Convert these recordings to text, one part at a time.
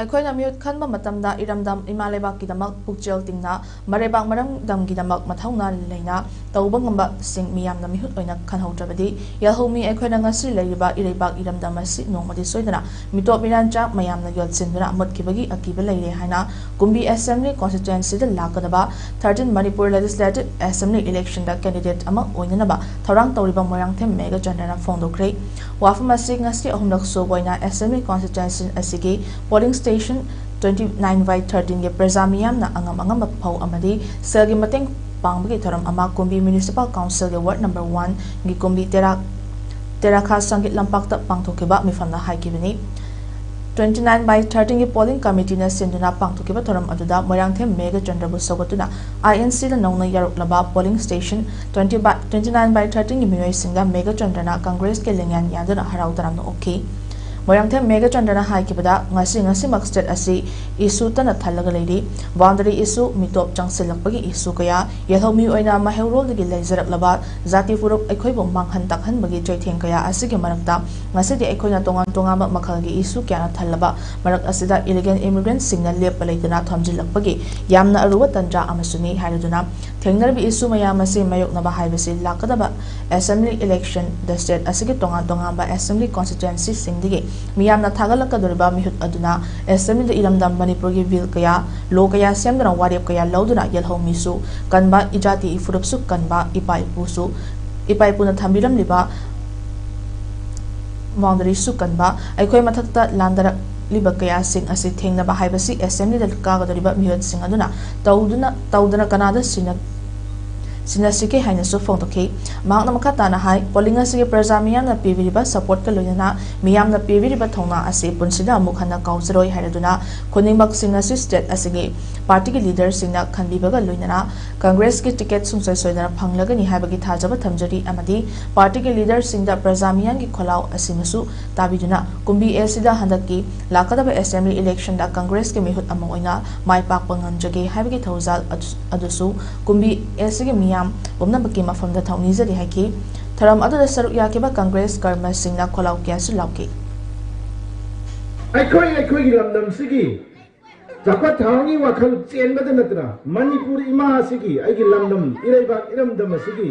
ꯑꯩꯈꯣꯏꯅ ꯃꯤꯍꯨꯠ ꯈꯟꯕ ꯃꯇꯝꯗ ꯏꯔꯝꯗꯝ ꯏꯃꯥ ꯂꯩꯕꯥꯛꯀꯤꯗꯃꯛ ꯄꯨꯛꯆꯦꯜ ꯇꯤꯡꯅ ꯃꯔꯩꯕꯥꯛ ꯃꯔꯝꯗꯝꯒꯤꯗꯃꯛ ꯃꯊꯧꯅꯥ ꯂꯩꯅ ꯇꯧꯕ ꯉꯝꯕꯁꯤꯡ ꯃꯤꯌꯥꯝꯅ ꯃꯤꯍꯨꯠ ꯑꯣꯏꯅ ꯈꯟꯍꯧꯗ꯭ꯔꯕꯗꯤ ꯌꯦꯜꯍꯧꯃꯤ ꯑꯩꯈꯣꯏꯅ ꯉꯁꯤ ꯂꯩꯔꯤꯕ ꯏꯔꯩꯕꯥꯛ ꯏꯔꯝꯗꯝ ꯑꯁꯤ ꯅꯣꯡꯃꯗꯤ ꯁꯣꯏꯗꯅ ꯃꯤꯇꯣꯞ ꯃꯤꯔꯥꯟꯆꯥ ꯃꯌꯥꯝꯅ ꯌꯣꯠꯁꯤꯟꯗꯨꯅ ꯃꯨꯠꯈꯤꯕꯒꯤ ꯑꯀꯤꯕ ꯂꯩꯔꯦ ꯍꯥꯏꯅ ꯀꯨꯝꯕꯤ ꯑꯦꯁꯦꯝꯕ꯭ꯂꯤ ꯀꯣꯟꯁꯇꯤꯇꯨꯑꯦꯟꯁꯤꯗ ꯂꯥꯛꯀꯗꯕ 13 ꯃꯅꯤꯄꯨꯔ ꯂꯦꯖꯤꯁꯂꯦꯇꯤꯚ ꯑꯦꯁꯦꯝꯕ꯭ꯂꯤ ꯏꯂꯦꯛꯁꯟꯗ ꯀꯦꯟꯗꯤꯗꯦꯠ ꯑꯃ ꯑꯣꯏꯅꯅꯕ ꯊꯧꯔꯥꯡ ꯇꯧꯔꯤꯕ ꯃꯣꯏꯔꯥꯡꯊꯦꯝ ꯃꯦꯘꯆꯟꯗ꯭ꯔꯅ ꯐꯣꯡꯗꯣꯛꯈ꯭ꯔꯦ꯫ ꯋꯥꯐꯝ ꯑꯁꯤ ꯉꯁꯤ ꯑꯍꯨꯝꯂꯛ ꯁꯨꯕ ꯑꯣꯏꯅ ꯑꯦꯁꯦꯝꯕ꯭ꯂꯤ ꯀꯣꯟꯁꯇꯤꯇꯨꯑꯦꯟꯁꯤ ꯑꯁꯤꯒꯤ ꯄꯣꯂꯤꯡ ꯁ꯭ꯇꯦꯁꯟ 29/13ꯒꯤ ꯄ꯭ꯔꯖꯥ ꯃꯤꯌꯥꯝꯅ ꯑꯉꯝꯕ ꯐꯧ ꯑꯃꯗꯤ ꯁꯦꯜꯒꯤ ꯃꯇꯦꯡ ꯄꯥꯡꯕꯒꯤ ꯊꯧꯔꯝ ꯑꯃ ꯀꯨꯝꯕꯤ ꯃ꯭ꯌꯨꯅꯤꯁꯤꯄꯥꯜ ꯀꯥꯎꯟꯁꯤꯜꯒꯤ ꯋꯥꯔꯗ ꯅꯝꯕꯔ 1ꯒꯤ ꯀꯨꯝꯕꯤ ꯇꯦꯔꯥꯈꯥ ꯁꯪꯒꯤꯠ ꯂꯝꯄꯥꯛꯇ ꯄꯥꯡꯊꯣꯛꯈꯤꯕ ꯃꯤꯐꯝꯗ ꯍꯥꯏꯈꯤꯕꯅꯤ꯫ 29/13ꯒꯤ ꯄꯣꯂꯤꯡ ꯀꯃꯤꯇꯤꯅ ꯁꯤꯟꯗꯨꯅ ꯄꯥꯡꯊꯣꯛꯈꯤꯕ ꯊꯧꯔꯝ ꯑꯗꯨꯗ ꯃꯣꯏꯔꯥꯡꯊꯦꯝ ꯃꯦꯘꯆꯟꯗ꯭ꯔꯕꯨ ꯁꯧꯒꯠꯇꯨꯅ INCꯗ ꯅꯧꯅ ꯌꯥꯎꯔꯛꯂꯕ ꯄꯣꯂꯤꯡ ꯁ꯭ꯇꯦꯁꯟ 29/13ꯒꯤ ꯃꯤꯑꯣꯏꯁꯤꯡꯗ ꯃꯦꯘꯆꯟꯗ꯭ꯔꯅ ꯀꯪꯒ꯭ꯔꯦꯁꯀꯤ ꯂꯦꯡꯌꯥꯟ ꯌꯥꯟꯗꯨꯅ ꯍꯔꯥꯎ ꯇꯌꯥꯝꯅ ꯑꯣꯛꯈꯤ꯫ ꯃꯣꯏꯔꯥꯡꯊꯦꯝ ꯃꯦꯘꯆꯟꯗ꯭ꯔꯅ ꯍꯥꯏꯈꯤꯕꯗ ꯉꯁꯤꯃꯛ ꯁ꯭ꯇꯦꯠ ꯑꯁꯤ ꯏꯁꯨ ꯇꯅ ꯊꯜꯂꯒ ꯂꯩꯔꯤ꯫ ꯕꯥꯎꯟꯗꯔꯤ ꯏꯁꯨ, ꯃꯤꯇꯣꯞ ꯆꯪꯁꯤꯜꯂꯛꯄꯒꯤ ꯏꯁꯨ ꯀꯌꯥ, ꯌꯦꯜꯍꯧꯃꯤ ꯑꯣꯏꯅ ꯃꯩꯍꯧꯔꯣꯜꯗꯒꯤ ꯂꯩꯖꯔꯛꯂꯕ ꯖꯥꯇꯤ ꯐꯨꯔꯨꯞ ꯑꯩꯈꯣꯏꯕꯨ ꯃꯥꯡꯍꯟ ꯇꯥꯛꯍꯟꯕꯒꯤ ꯆꯩꯊꯦꯡ ꯀꯌꯥ ꯑꯁꯤꯒꯤ ꯃꯔꯛꯇ ꯉꯁꯤꯗꯤ ꯑꯩꯈꯣꯏꯅ ꯇꯣꯉꯥꯟꯕ ꯃꯈꯜꯒꯤ ꯏꯁꯨ ꯀꯌꯥꯅ ꯊꯜꯂꯕ ꯃꯔꯛ ꯑꯁꯤꯗ ꯏꯂꯤꯒꯦꯟ ꯏꯃꯤꯒ꯭ꯔꯦꯟꯠꯁꯤꯡꯅ ꯂꯦꯞꯄ ꯂꯩꯇꯅ ꯊꯣꯝꯖꯤꯜꯂꯛꯄꯒꯤ ꯌꯥꯝꯅ ꯑꯔꯨꯕ ꯇꯟꯖꯥ ꯑꯃꯁꯨꯅꯤ ꯍꯥꯏꯔꯗꯨꯅ ꯊꯦꯡꯅꯔꯤꯕ ꯏꯁꯨ ꯃꯌꯥꯝ ꯑꯁꯤ ꯃꯥꯌꯣꯛꯅꯕ ꯍꯥꯏꯕꯁꯤ ꯂꯥꯛꯀꯗꯕ ꯑꯦꯁꯦꯝꯕ꯭ꯂꯤ ꯏꯂꯦꯛꯁꯟꯗ ꯁ꯭ꯇꯦꯠ ꯑꯁꯤꯒꯤ ꯇꯣꯉꯥꯟꯕ ꯑꯦꯁꯦꯝꯕ꯭ꯂꯤ ꯀꯣꯟꯁꯇꯤꯇꯨꯑꯦꯟꯁꯤꯁꯤꯡꯗꯒꯤ ꯃꯤꯌꯥꯝꯅ ꯊꯥꯒꯠꯂꯛꯀꯗꯧꯔꯤꯕ ꯃꯤꯍꯨꯠ ꯑꯗꯨꯅ ꯑꯦꯁꯦꯝꯕ꯭ꯂꯤꯗ ꯏꯔꯝꯗꯝ ꯃꯅꯤꯄꯨꯔꯒꯤ ꯕꯤꯜ ꯀꯌꯥ, ꯂꯣ ꯀꯌꯥ ꯁꯦꯝꯗꯨꯅ ꯋꯥꯔꯦꯞ ꯀꯌꯥ ꯂꯧꯗꯨꯅ ꯌꯦꯜꯍꯧꯃꯤꯁꯨ ꯀꯟꯕ, ꯏꯖꯥꯇꯤ ꯏꯐꯨꯔꯨꯞꯁꯨ ꯀꯟꯕ, ꯏꯄꯥ ꯏꯄꯨꯅ ꯊꯝꯕꯤꯔꯝꯂꯤꯕ ꯕꯥꯎꯟꯗꯔꯤꯁꯨ ꯀꯟꯕ, ꯑꯩꯈꯣꯏ ꯃꯊꯛꯇ ꯂꯥꯟꯗꯔꯛꯂꯤꯕ ꯀꯌꯥꯁꯤꯡ ꯑꯁꯤ ꯊꯦꯡꯅꯕ ꯍꯥꯏꯕꯁꯤ ꯑꯦꯁꯦꯝꯕ꯭ꯂꯤꯗ ꯀꯥꯒꯗꯧꯔꯤꯕ ꯃꯤꯍꯨꯠꯁꯤꯡ ꯑꯗꯨꯅ ꯇꯧꯗꯅ ꯀꯅꯥꯗ ꯁꯤꯟꯅꯁꯤꯒꯦ ꯍꯥꯏꯅꯁꯨ ꯐꯣꯡꯗꯣꯛꯈꯤ꯫ ꯃꯍꯥꯛꯅ ꯃꯈꯥ ꯇꯥꯅ ꯍꯥꯏ ꯄꯣꯂꯤꯡ ꯑꯁꯤꯒꯤ ꯄ꯭ꯔꯖꯥ ꯃꯤꯌꯥꯝꯅ ꯄꯤꯕꯤꯔꯤꯕ ꯁꯄꯣꯔꯠꯀ ꯂꯣꯏꯅꯅ ꯃꯤꯌꯥꯝꯅ ꯄꯤꯕꯤꯔꯤꯕ ꯊꯧꯅꯥ ꯑꯁꯤ ꯄꯨꯟꯁꯤꯗ ꯑꯃꯨꯛ ꯍꯟꯅ ꯀꯥꯎꯖꯔꯣꯏ ꯍꯥꯏꯔꯗꯨꯅ ꯈꯨꯗꯤꯡꯃꯛꯁꯤꯡ ꯑꯁꯤ ꯁ꯭ꯇꯦꯠ ꯑꯁꯤꯒꯤ ꯄꯥꯔꯇꯤꯒꯤ ꯂꯤꯗꯔꯁꯤꯡꯅ ꯈꯟꯕꯤꯕꯒ ꯂꯣꯏꯅꯅ ꯀꯪꯒ꯭ꯔꯦꯁꯀꯤ ꯇꯤꯀꯦꯠ ꯁꯨꯡꯁꯣꯏ ꯁꯣꯏꯗꯅ ꯐꯪꯂꯒꯅꯤ ꯍꯥꯏꯕꯒꯤ ꯊꯥꯖꯕ ꯊꯝꯖꯔꯤ ꯑꯃꯗꯤ ꯄꯥꯔꯇꯤꯒꯤ ꯂꯤꯗꯔꯁꯤꯡꯗ ꯄ꯭ꯔꯖꯥ ꯃꯤꯌꯥꯝꯒꯤ ꯈꯣꯜꯂꯥꯎ ꯑꯁꯤꯃꯁꯨ ꯇꯥꯕꯤꯗꯨꯅ ꯀꯨꯝꯕꯤ ꯑꯦꯁꯤꯗ ꯍꯟꯗꯛꯀꯤ ꯂꯥꯛꯀꯗꯕ ꯑꯦꯁꯦꯝꯕ꯭ꯂꯤ ꯏꯂꯦꯛꯁꯟꯗ ꯀꯪꯒ꯭ꯔꯦꯁꯀꯤ ꯃꯤꯍꯨꯠ ꯑꯃ ꯑꯣꯏꯅ ꯃꯥꯏ ꯄꯥꯛꯄ ꯉꯝꯖꯒꯦ ꯍꯥꯏꯕꯒꯤ ꯊꯧꯖꯥꯜ ꯑꯗꯨꯁꯨ ꯀꯨꯝꯕꯤ ꯑꯦꯁꯤꯒꯤ ꯃꯤꯌꯥꯝ ꯄꯨꯝꯅꯃꯛꯀꯤ ꯃꯐꯝꯗ ꯊꯧꯅꯤꯖꯔꯤ ꯍꯥꯏꯈꯤ꯫ ꯊꯧꯔꯝ ꯑꯗꯨꯗ ꯁꯔꯨꯛ ꯌꯥꯈꯤꯕ ꯀꯪꯒ꯭ꯔꯦꯁ ꯀꯔꯃꯁꯤꯡꯅ ꯈꯣꯜꯂꯥꯎ ꯀꯌꯥꯁꯨ ꯂꯥꯎꯈꯤ꯫ ꯑꯩꯈꯣꯏꯒꯤ ꯂꯝꯗꯝꯁꯤꯒꯤ ꯆꯥꯎꯈꯠ ꯊꯧꯔꯥꯡꯒꯤ ꯋꯥꯈꯜ ꯆꯦꯟꯕꯗ ꯅꯠꯇꯅ ꯃꯅꯤꯄꯨꯔ ꯏꯃꯥ ꯑꯁꯤꯒꯤ ꯑꯩꯒꯤ ꯂꯝꯗꯝ ꯏꯔꯩꯕꯥꯛ ꯏꯔꯝꯗꯝ ꯑꯁꯤꯒꯤ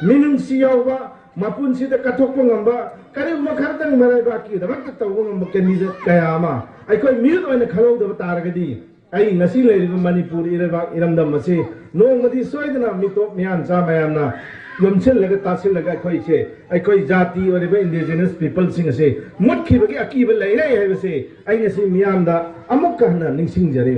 ꯃꯤꯅꯨꯡꯁꯤ ꯌꯥꯎꯕ ꯃꯄꯨꯟꯁꯤꯗ ꯀꯠꯊꯣꯛꯄ ꯉꯝꯕ ꯀꯔꯤꯒꯨꯝꯕ ꯈꯔꯇꯪ ꯃꯔꯩꯕꯥꯛꯀꯤꯗꯃꯛꯇ ꯇꯧꯕ ꯉꯝꯕ ꯀꯦꯟꯗꯤꯗꯦꯠ ꯀꯌꯥ ꯑꯃ ꯑꯩꯈꯣꯏ ꯃꯤꯍꯨꯠ ꯑꯣꯏꯅ ꯈꯜꯍꯧꯗꯕ ꯇꯥꯔꯒꯗꯤ ꯑꯩ ꯉꯁꯤ ꯂꯩꯔꯤꯕ ꯃꯅꯤꯄꯨꯔ ꯏꯔꯩꯕꯥꯛ ꯏꯔꯝꯗꯝ ꯑꯁꯤ ꯅꯣꯡꯃꯗꯤ ꯁꯣꯏꯗꯅ ꯃꯤꯇꯣꯞ ꯃꯤꯌꯥꯟꯆꯥ ꯃꯌꯥꯝꯅ ꯌꯣꯝꯁꯤꯜꯂꯒ ꯇꯥꯁꯤꯜꯂꯒ ꯑꯩꯈꯣꯏ ꯖꯥꯇꯤ ꯑꯣꯏꯔꯤꯕ ꯏꯟꯗꯤꯖꯤꯅꯁ ꯄꯤꯄꯜꯁꯤꯡ ꯑꯁꯤ ꯃꯨꯠꯈꯤꯕꯒꯤ ꯑꯀꯤꯕ ꯂꯩꯔꯦ ꯍꯥꯏꯕꯁꯤ ꯑꯩ ꯉꯁꯤ ꯃꯤꯌꯥꯝꯗ ꯑꯃꯨꯛꯀ ꯍꯟꯅ ꯅꯤꯡꯁꯤꯡꯖꯔꯤ꯫